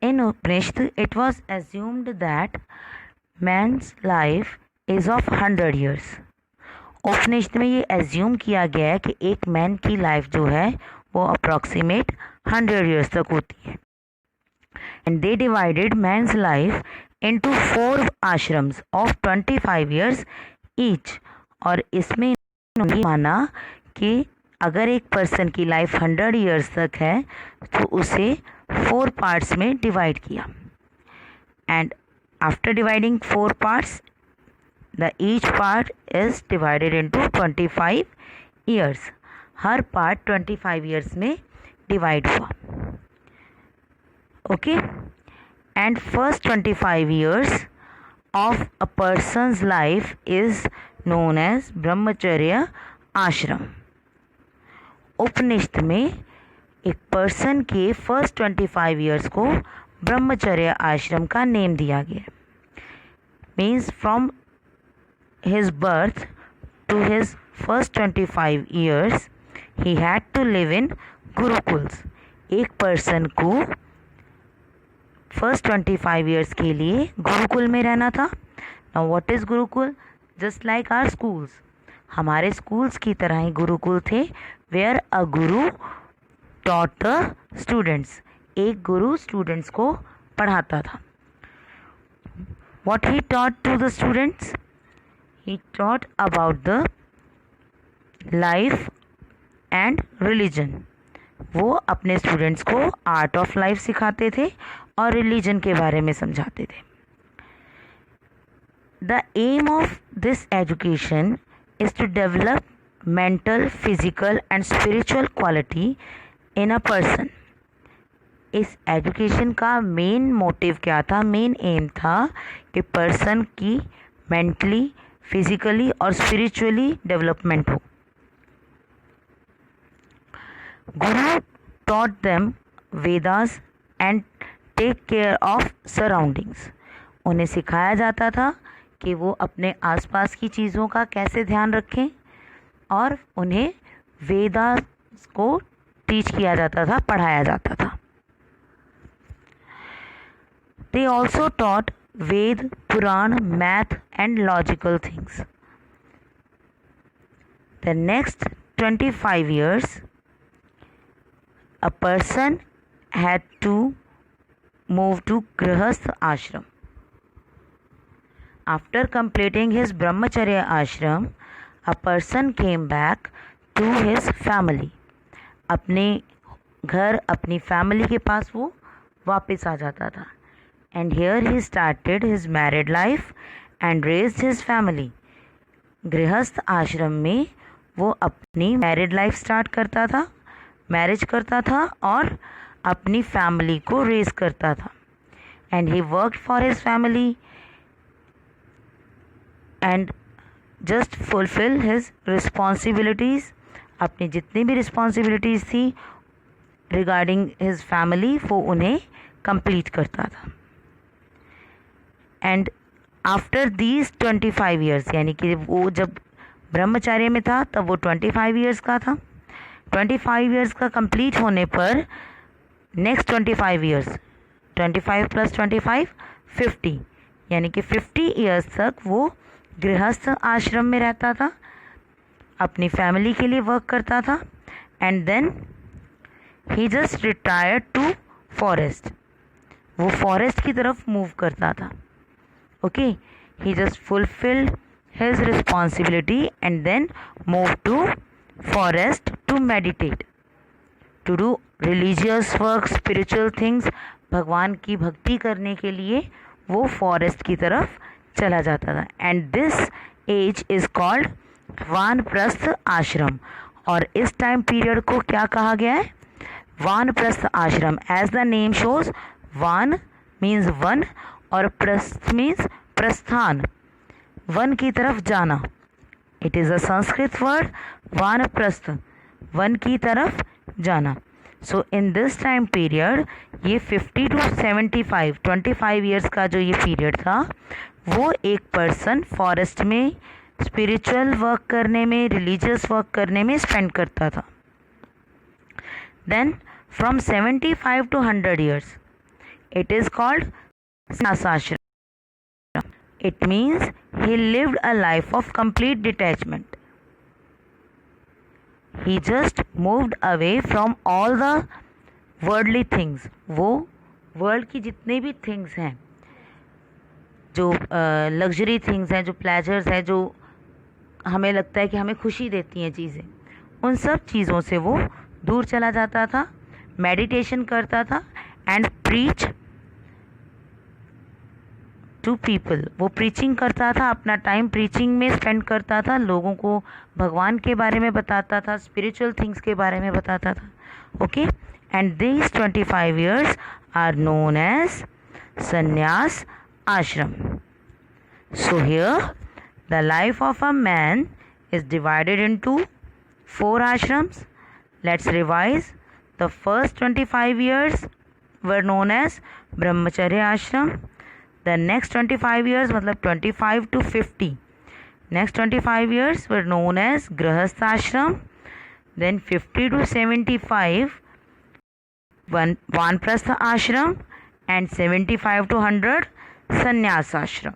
In Upanishad, it was assumed that man's life is of 100 years. उपनिषद में ये assume किया गया है कि एक मैन की लाइफ जो है वो अप्रॉक्सीमेट 100 years तक होती है. And they divided man's life into 4 ashrams of 25 years each. और इसमें उन्होंने माना कि अगर एक पर्सन की लाइफ 100 years तक है तो उसे 4 parts में डिवाइड किया. And after dividing 4 parts, the each part is divided into 25 years. Her part 25 years में डिवाइड हुआ. Okay. And first 25 years of a person's life is known as ब्रह्मचर्य आश्रम. उपनिषद में एक पर्सन के फर्स्ट 25 years को ब्रह्मचर्य आश्रम का नेम दिया गया. Means from his birth to his first 25 years he had to live in gurukuls. एक पर्सन को फर्स्ट 25 years के लिए गुरुकुल में रहना था. Now what is Gurukul? Just like our schools. हमारे स्कूल्स की तरह ही गुरुकुल थे, where a guru taught the students. एक गुरु स्टूडेंट्स को पढ़ाता था. What he taught to the students? He taught about the life and religion. वो अपने स्टूडेंट्स को आर्ट ऑफ लाइफ सिखाते थे और रिलीजन के बारे में समझाते थे. The aim of this education is to develop mental, physical and spiritual quality in a person. इस एजुकेशन का मेन मोटिव क्या था? मेन एम था कि पर्सन की मेंटली, फिजिकली और स्पिरिचुअली डेवलपमेंट हो. Guru taught them Vedas and take care of surroundings. उन्हें सिखाया जाता था कि वो अपने आसपास की चीज़ों का कैसे ध्यान रखें, और उन्हें वेदास को टीच किया जाता था, पढ़ाया जाता था. They also taught Ved, Puran, math and logical things. The next 25 years, a person had to move to Grihastha ashram. After completing his Brahmacharya ashram, a person came back to his family. अपने घर, अपनी family के पास वो वापस आ जाता था. And here he started his married life and raised his family. गृहस्थ आश्रम में वो अपनी मैरिड लाइफ स्टार्ट करता था, मैरिज करता था और अपनी फैमिली को रेज करता था. And he worked for his family and just fulfill his responsibilities. अपनी जितनी भी रिस्पॉन्सिबिलिटीज़ थी रिगार्डिंग हिज फैमिली वो उन्हें कंप्लीट करता था. एंड आफ्टर दीज 25 years, यानी कि वो जब ब्रह्मचार्य में था तब वो 25 years का था. 25 years का कंप्लीट होने पर नेक्स्ट 25 years, 25 + 25 50, यानी कि 50 years तक वो गृहस्थ आश्रम में रहता था, अपनी फैमिली के लिए वर्क करता था. And then he just retired to forest. वो फॉरेस्ट की तरफ मूव करता था. Okay, he just fulfilled his responsibility and then moved to forest to meditate, to do religious work, spiritual things. भगवान की भक्ति करने के लिए वो फॉरेस्ट की तरफ चला जाता था. And this age is called Vanaprastha ashram. और इस टाइम पीरियड को क्या कहा गया है? Vanaprastha ashram. As the name shows, वान मीन्स वन और प्रस्थ मीन्स प्रस्थान, वन की तरफ जाना. It is a Sanskrit word Vanaprastha, वन की तरफ जाना. So in this time period ये 50 to 75, 25 years का जो ये पीरियड था वो एक पर्सन फॉरेस्ट में स्पिरिचुअल वर्क करने में, रिलीजियस वर्क करने में स्पेंड करता था. Then from 75 to 100 years It is called sannyasashram. It means he lived a life of complete detachment. He just moved away from all the worldly things. वो world की जितने भी थिंग्स हैं, जो लग्जरी थिंग्स हैं, जो प्लेजर्स हैं, जो हमें लगता है कि हमें खुशी देती हैं चीज़ें, उन सब चीज़ों से वो दूर चला जाता था, मेडिटेशन करता था एंड प्रीच टू पीपल. वो प्रीचिंग करता था, अपना टाइम प्रीचिंग में स्पेंड करता था, लोगों को भगवान के बारे में बताता था, स्पिरिचुअल थिंग्स के बारे में बताता था. Okay, and these 25 years are known as Sannyasa ashram. So here the life of a man is divided into 4 ashrams. Let's revise. The first 25 years were known as Brahmacharya ashram. The next 25 years, मतलब 25 to 50. Next 25 years were known as Grahastha ashram. Then 50 to 75, Vanprastha ashram, and 75 to 100, Sannyas ashram.